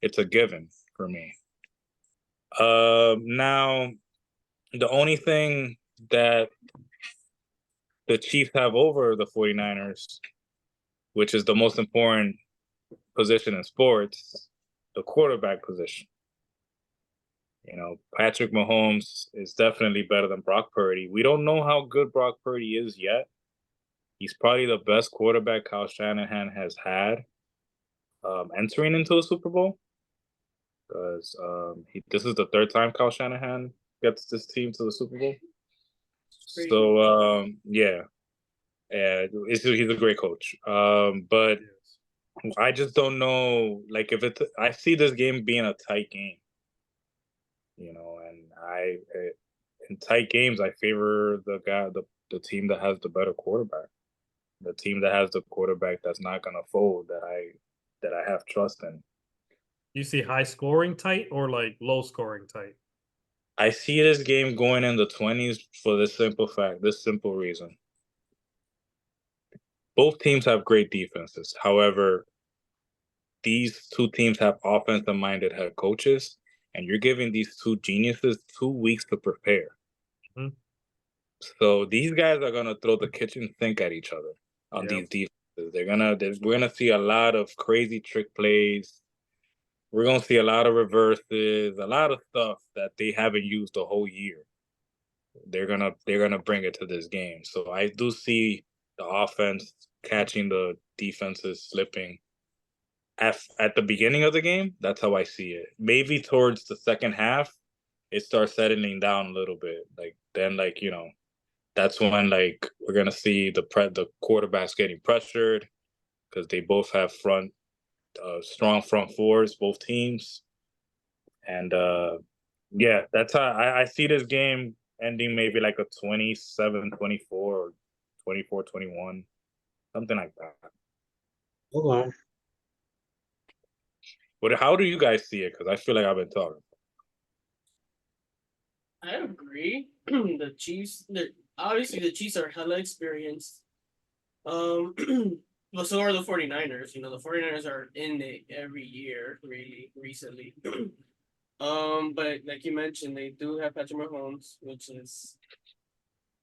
it's a given for me. Now the only thing that the Chiefs have over the 49ers, which is the most important position in sports, the quarterback position. Patrick Mahomes is definitely better than Brock Purdy. We don't know how good Brock Purdy is yet. He's probably the best quarterback Kyle Shanahan has had entering into a Super Bowl because this is the third time Kyle Shanahan gets this team to the Super Bowl. So yeah, he's a great coach. But I just don't know, like I see this game being a tight game, and in tight games I favor the team that has the better quarterback, the team that has the quarterback that's not gonna fold that I have trust in. You see high scoring tight or like low scoring tight? I see this game going in the 20s for this simple reason. Both teams have great defenses. However, these two teams have offensive-minded head coaches, and you're giving these two geniuses 2 weeks to prepare. Mhm. So these guys are gonna throw the kitchen sink at each other on these defenses. We're gonna see a lot of crazy trick plays. We're gonna see a lot of reverses, a lot of stuff that they haven't used the whole year. They're gonna bring it to this game. So I do see the offense catching the defenses slipping at the beginning of the game. That's how I see it. Maybe towards the second half, it starts settling down a little bit. That's when we're gonna see the quarterbacks getting pressured because they both have strong front fours, both teams. And yeah, that's how I see this game ending maybe like a 27-24 or 24-21, something like that. Okay. But how do you guys see it? Because I feel like I've been talking. I agree. Obviously the Chiefs are hella experienced. Well, so are the 49ers. You know, the 49ers are in it every year, really, recently. But like you mentioned, they do have Patrick Mahomes, which is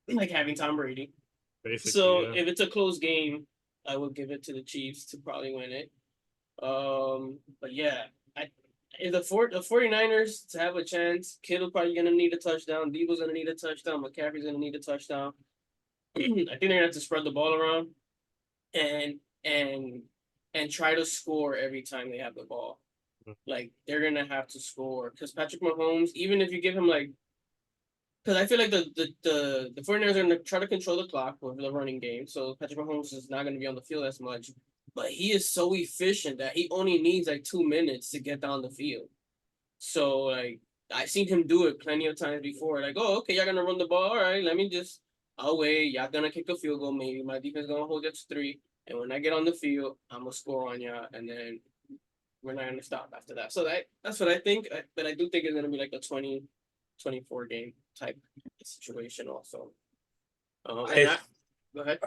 like having Tom Brady. Basically, So yeah. if it's a close game, I would give it to the Chiefs to probably win it. But yeah, I if the 49ers to have a chance, Kittle probably gonna need a touchdown, Debo's gonna need a touchdown, McCaffrey's gonna need a touchdown. I think they're gonna have to spread the ball around and and and try to score every time they have the ball. Like they're gonna have to score because Patrick Mahomes, even if you give him like, because I feel like the 49ers are gonna try to control the clock with the running game, so Patrick Mahomes is not gonna be on the field as much. But he is so efficient that he only needs like 2 minutes to get down the field. So like I've seen him do it plenty of times before. Like, oh, okay, y'all gonna run the ball. All right, let me just I'll wait. Y'all gonna kick a field goal, maybe. My defense gonna hold it to 3. And when I get on the field, I'm gonna score on y'all, and then we're not gonna stop after that. So that's what I think. But I do think it's gonna be like a 20-24 game type situation also. And I If go ahead.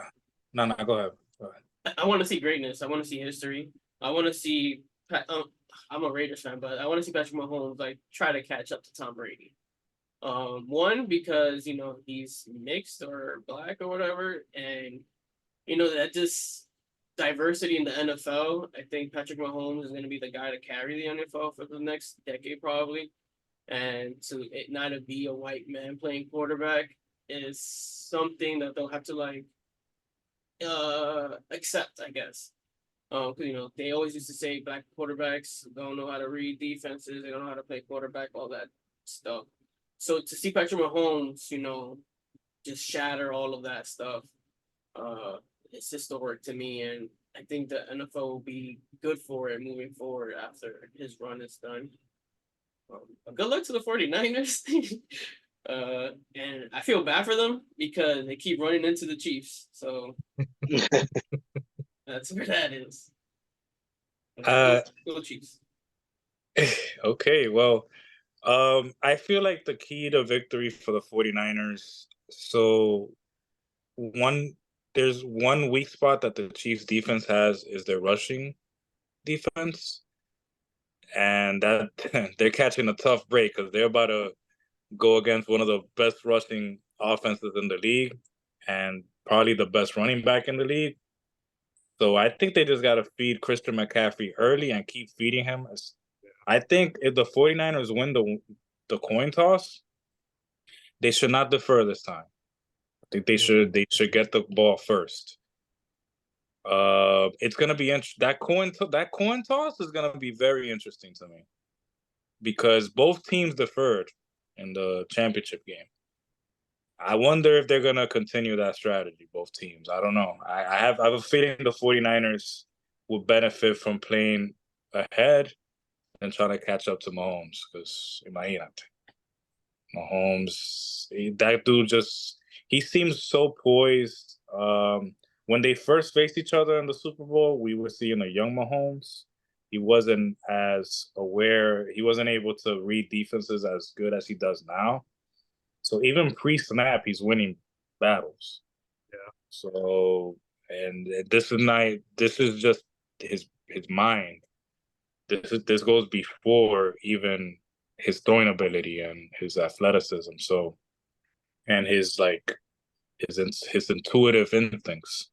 no, go ahead. Go ahead. I want to see greatness. I want to see history. I want to see. I'm a Raiders fan, but I want to see Patrick Mahomes like try to catch up to Tom Brady. One because you know he's mixed or black or whatever, and you know that just diversity in the NFL. I think Patrick Mahomes is going to be the guy to carry the NFL for the next decade probably, and to it not to be a white man playing quarterback is something that they'll have to like accept, I guess. 'Cause, you know, they always used to say black quarterbacks don't know how to read defenses, they don't know how to play quarterback, all that stuff. So to see Patrick Mahomes, you know, just shatter all of that stuff, it's historic to me, and I think the NFL will be good for it moving forward after his run is done. But good luck to the 49ers. And I feel bad for them because they keep running into the Chiefs. So that's where that is. Uh, Go Chiefs. okay, well, I feel like the key to victory for the 49ers. So one, there's one weak spot that the Chiefs defense has is their rushing defense, and that they're catching a tough break because they're about to go against one of the best rushing offenses in the league and probably the best running back in the league. So I think they just got to feed Christian McCaffrey early and keep feeding him. I think if the 49ers win the coin toss, they should not defer this time. I think they should get the ball first. It's gonna be that coin toss is gonna be very interesting to me because both teams deferred in the championship game. I wonder if they're gonna continue that strategy, both teams. I don't know. I have a feeling the 49ers will benefit from playing ahead and trying to catch up to Mahomes because imagínate. Mahomes, that dude he seems so poised. When they first faced each other in the Super Bowl, we were seeing a young Mahomes. He wasn't as aware. He wasn't able to read defenses as good as he does now. So even pre-snap, he's winning battles. Yeah. So and this is not. This is just his mind. This goes before even his throwing ability and his athleticism. So and his like his intuitive instincts.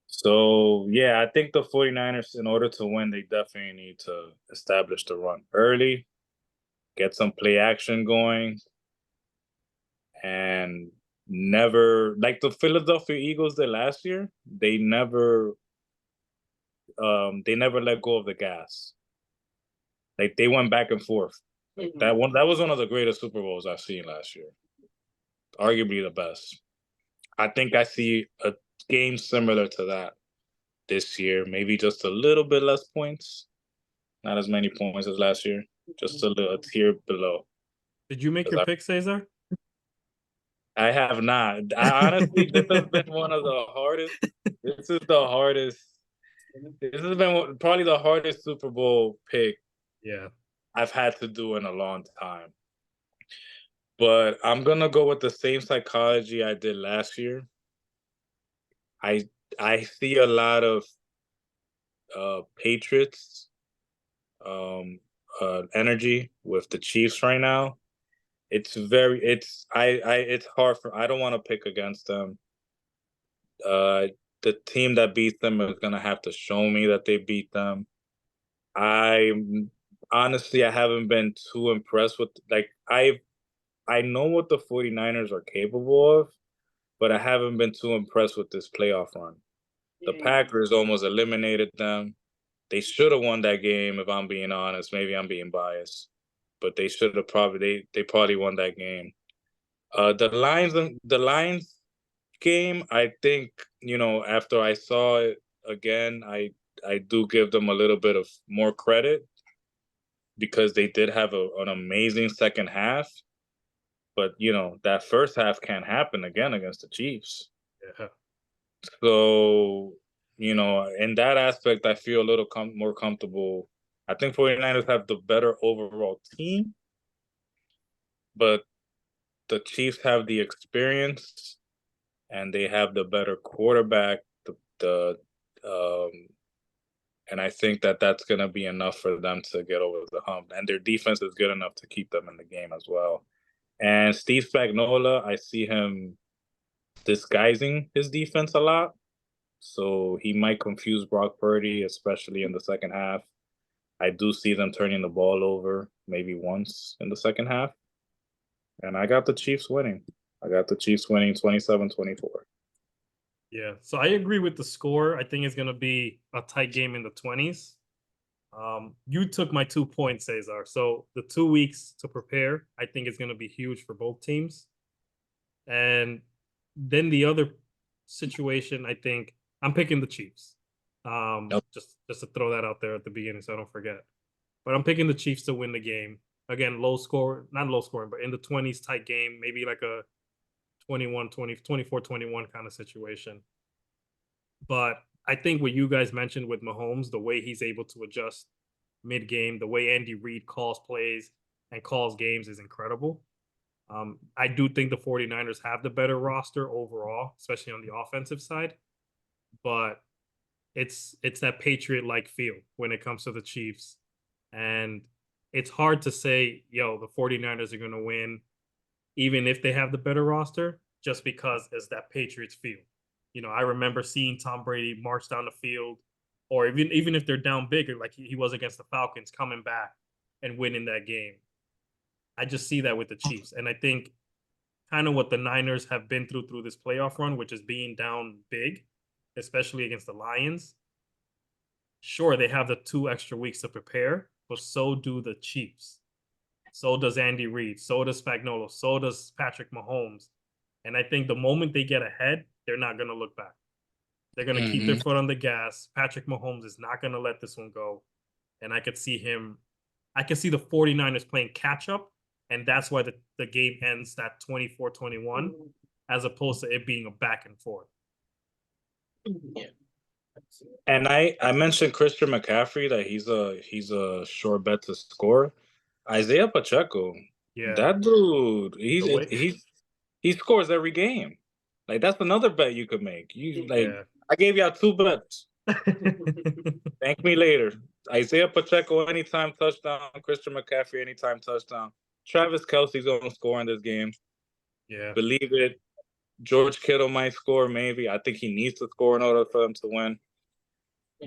So yeah, I think the 49ers, in order to win, they definitely need to establish the run early, get some play action going, and never like the Philadelphia Eagles did last year. They never let go of the gas. Like they went back and forth. Like that was one of the greatest Super Bowls I've seen last year. Arguably the best. I think I see a game similar to that this year. Maybe just a little bit less points, not as many points as last year. Just a tier below. Did you make your pick, Cesar? I have not. I honestly, this has been one of the hardest. This is the hardest. This has been probably the hardest Super Bowl pick Yeah. I've had to do in a long time. But I'm gonna go with the same psychology I did last year. I I see a lot of Patriots energy with the Chiefs right now. It's hard for I don't want to pick against them. The team that beats them is gonna have to show me that they beat them. I honestly I haven't been too impressed with I know what the 49ers are capable of, but I haven't been too impressed with this playoff run. The Packers almost eliminated them. They should have won that game if I'm being honest. Maybe I'm being biased. But they should have they probably won that game. The Lions game, I think, after I saw it again, I do give them a little bit of more credit because they did have an amazing second half. But that first half can't happen again against the Chiefs. Yeah. So, in that aspect, I feel a little more comfortable. I think 49ers have the better overall team, but the Chiefs have the experience and they have the better quarterback. Um, and I think that that's going to be enough for them to get over the hump. And their defense is good enough to keep them in the game as well. And Steve Spagnuolo, I see him disguising his defense a lot. So he might confuse Brock Purdy, especially in the second half. I do see them turning the ball over maybe once in the second half. And I got the Chiefs winning. I got the Chiefs winning 27-24. Yeah. So I agree with the score. I think it's going to be a tight game in the 20s. You took my 2 points, Cesar. So the 2 weeks to prepare, I think is going to be huge for both teams. And then the other situation, I think I'm picking the Chiefs. Nope. Just to throw that out there at the beginning so I don't forget. But I'm picking the Chiefs to win the game. Again, low score, not low scoring, but in the 20s tight game, maybe like a 21-20, 24-21 kind of situation. But I think what you guys mentioned with Mahomes, the way he's able to adjust mid-game, the way Andy Reid calls plays and calls games is incredible. I do think the 49ers have the better roster overall, especially on the offensive side. But it's that Patriot-like feel when it comes to the Chiefs. And it's hard to say, the 49ers are going to win, even if they have the better roster, just because it's that Patriots feel. I remember seeing Tom Brady march down the field, or even if they're down bigger, like he was against the Falcons, coming back and winning that game. I just see that with the Chiefs. And I think kind of what the Niners have been through this playoff run, which is being down big, especially against the Lions. Sure, they have the 2 extra weeks to prepare, but so do the Chiefs. So does Andy Reid. So does Spagnuolo. So does Patrick Mahomes. And I think the moment they get ahead, they're not going to look back. They're going to keep their foot on the gas. Patrick Mahomes is not going to let this one go. And I could see the 49ers playing catch up. And that's why the game ends that 24-21, as opposed to it being a back and forth. Yeah. And I mentioned Christian McCaffrey that he's a sure bet to score. Isaiah Pacheco, that dude, he scores every game. Like that's another bet you could make. I gave y'all 2 bets. Thank me later. Isaiah Pacheco anytime touchdown. Christian McCaffrey anytime touchdown. Travis Kelce's gonna score in this game. Yeah, believe it. George Kittle might score. Maybe I think he needs to score in order for them to win.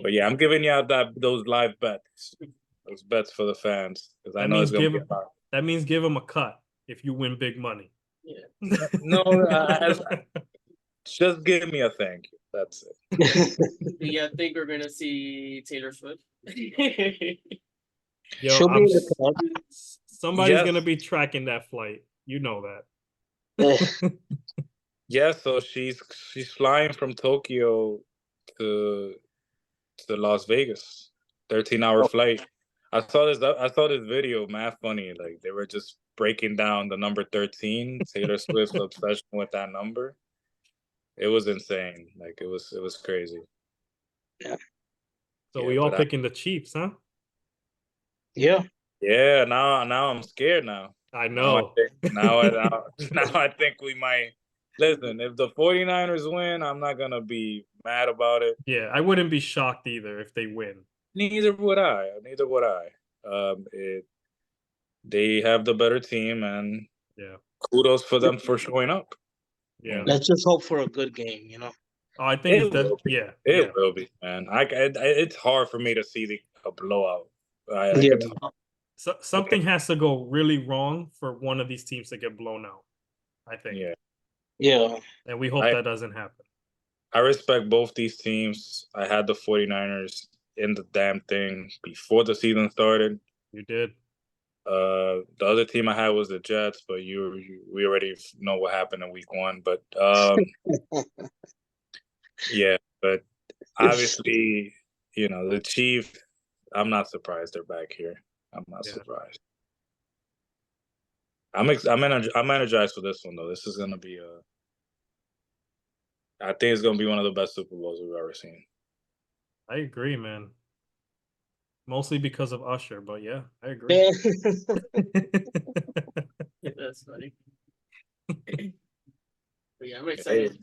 But yeah, I'm giving you out those live bets, those bets for the fans because I know it's gonna be a lot. That means give them a cut if you win big money. Yeah. No, just give me a thank you. That's it. Yeah, I think we're gonna see Taylor Swift. Somebody's gonna be tracking that flight. You know that. Yeah, so she's flying from Tokyo to Las Vegas, 13-hour flight. I saw this video, mad funny. Like they were just breaking down the number 13, Taylor Swift's obsession with that number. It was insane. Like it was crazy. Yeah. So we all picking the Chiefs, huh? Yeah. Yeah. Now I'm scared. Now I know. Now I think we might. Listen, if the 49ers win, I'm not gonna be mad about it. Yeah, I wouldn't be shocked either if they win. Neither would I. Neither would I. They have the better team, and Yeah, kudos for them for showing up. yeah. Let's just hope for a good game, you know. Oh, I think it's It that. will be. Yeah, It yeah. will be, man. It's hard for me to see a blowout. I Yeah. could tell. So something has to go really wrong for one of these teams to get blown out. I think, Yeah. Yeah. and we hope I that doesn't happen. I respect both these teams. I had the 49ers in the damn thing before the season started. You did. The other team I had was the Jets, but we already know what happened in week 1. But yeah, but obviously, the Chiefs. I'm not surprised they're back here. I'm not Yeah. surprised. I'm energized for this one though. This is gonna be I think it's gonna be one of the best Super Bowls we've ever seen. I agree, man. Mostly because of Usher, but yeah, I agree. That's funny. But yeah, I'm excited.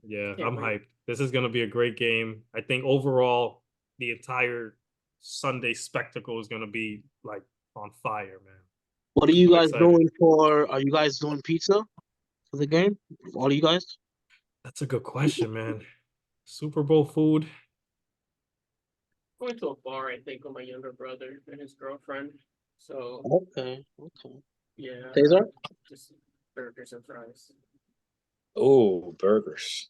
Yeah, Can't I'm wait. hyped. This is gonna be a great game. I think overall, the entire Sunday spectacle is gonna be like on fire, man. What are you I'm guys excited. doing for? Are you guys doing pizza for the game? All of you guys? That's a good question, man. Super Bowl food. Going to a bar, I think, with my younger brother and his girlfriend. So Okay. Okay. yeah, Cesar? just burgers and fries. Oh, burgers.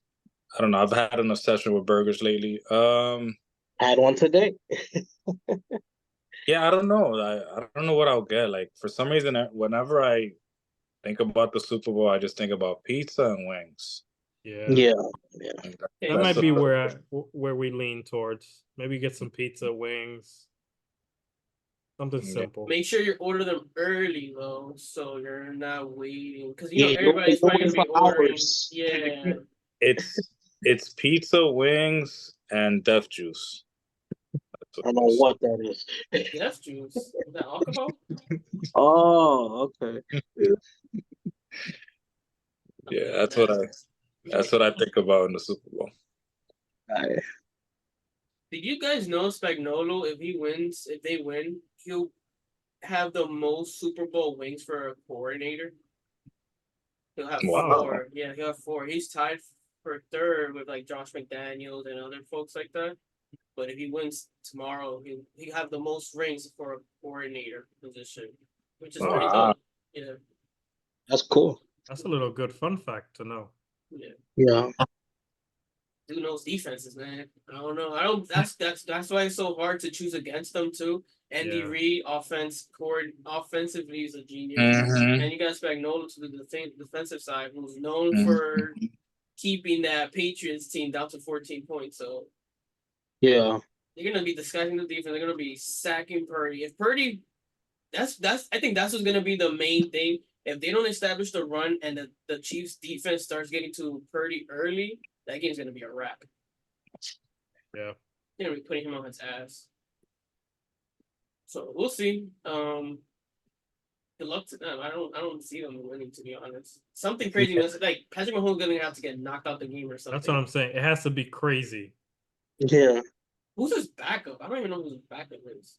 I don't know. I've had an obsession with burgers lately. Had one today. Yeah, I don't know. I don't know what I'll get. Like for some reason, whenever I think about the Super Bowl, I just think about pizza and wings. Yeah, Yeah. Yeah. Like, Yeah, that that's might be a- where we lean towards. Maybe get some pizza, wings, something yeah. simple. make sure you order them early though, so you're not waiting. Because Yeah, everybody's you're probably gonna waiting be for ordering. hours. Yeah, It's pizza, wings, and death juice. That's I what don't it know is. what that is. death juice. Is that alcohol? Oh, okay. Yeah, Okay, that's what I think about in the Super Bowl. Alright. Did you guys know Spagnolo? If they win, he'll have the most Super Bowl wings for a coordinator. He'll have Wow. four. Yeah, he'll have four. He's tied for third with like Josh McDaniels and other folks like that. But if he wins tomorrow, he'll have the most rings for a coordinator position, which is pretty Wow. dope. Yeah, That's cool. That's a little good fun fact to know. yeah. Yeah. Dude knows defenses, man. I don't know. I don't. That's why it's so hard to choose against them too. Andy Yeah. Reid, offensively is a genius, Mm-hmm. and you got Spagnuolo to the defensive side, who's known Mm-hmm. for keeping that Patriots team down to 14 points. So Yeah. they're gonna be disguising the defense. They're gonna be sacking Purdy. If Purdy, that's I think that's what's gonna be the main thing. If they don't establish the run and the Chiefs defense starts getting to Purdy early, that game's gonna be a wrap. Yeah. They're gonna be putting him on his ass. So we'll see. Good luck to them. I don't see them winning, to be honest. Something crazy like Patrick Mahomes gonna have to get knocked out the game or something. That's what I'm saying. It has to be crazy. Yeah. Who's his backup? I don't even know who his backup is.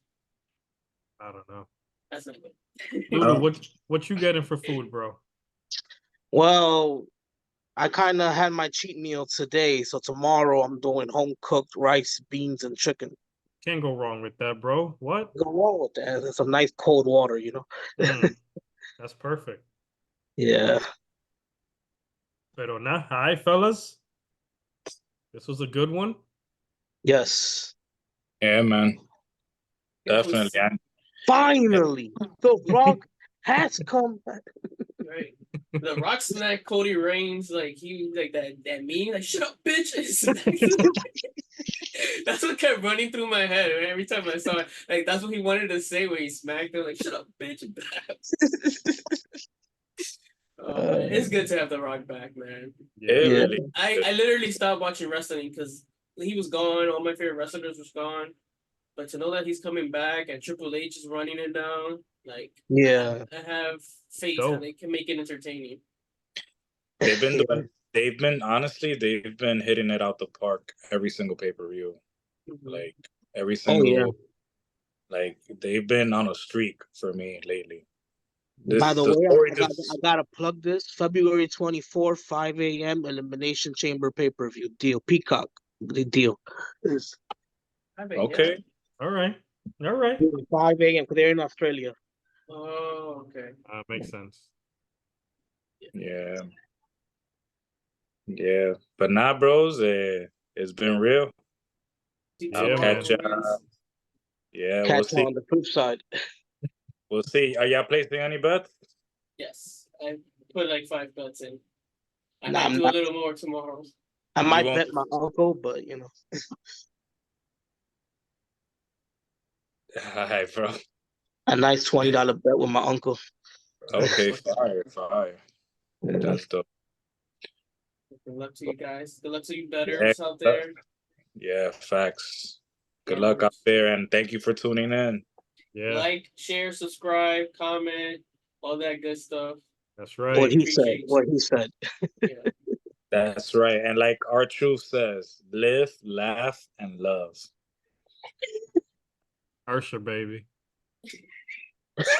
I don't know. That's not good. Dudu, what you getting for food, bro? Well, I kind of had my cheat meal today, so tomorrow I'm doing home cooked rice, beans, and chicken. Can't go wrong with that, bro. What? Go wrong with that. It's some nice cold water, you know. That's perfect. Yeah. Pero nah, hi, fellas. This was a good one. Yes. Yeah, man. It was- Definitely. Finally, The Rock has come back. Right. The Rock snack Cody Reigns, like he like that meme, like shut up, bitches. That's what kept running through my head every time I saw it. Like that's what he wanted to say when he smacked him, like shut up, bitch. Oh man, it's good to have The Rock back, man. It Yeah. really. I literally stopped watching wrestling because he was gone. All my favorite wrestlers was gone. But to know that he's coming back and Triple H is running it down, like Yeah. I have faith Dope. that they can make it entertaining. They've been doing they've been hitting it out the park every single pay-per-view. Like every Oh yeah. single, like they've been on a streak for me lately. By the The way, story I just gotta plug this. February 24th, 5 a.m. Elimination Chamber pay-per-view deal. Peacock. The deal. It's okay. All right. All right. 5 a.m. because they're in Australia. Oh, okay. Makes sense. Yeah, yeah. But nah, bros, it's been real. See I'll Yeah, tomorrow, catch man. ya. Vince. Yeah, we'll Catch you see. on the flip side. We'll see. Are y'all placing any bets? Yes, I put like 5 bets in. I Nah, might I'm do a not. little more tomorrow. I You might won't. bet my uncle, but All right, bro. a nice $20 bet with my uncle. Okay, Good fire. Yeah. That's dope. luck to you guys. Good luck to you Yeah, betters out there. yeah, facts. Good luck out Gamblers. there, and thank you for tuning in. Yeah, Like, share, subscribe, comment, all that good stuff. that's What right. he said. Appreciate What you. he said. Yeah. That's right. And like our truth says, live, laugh, and love. Usher, baby.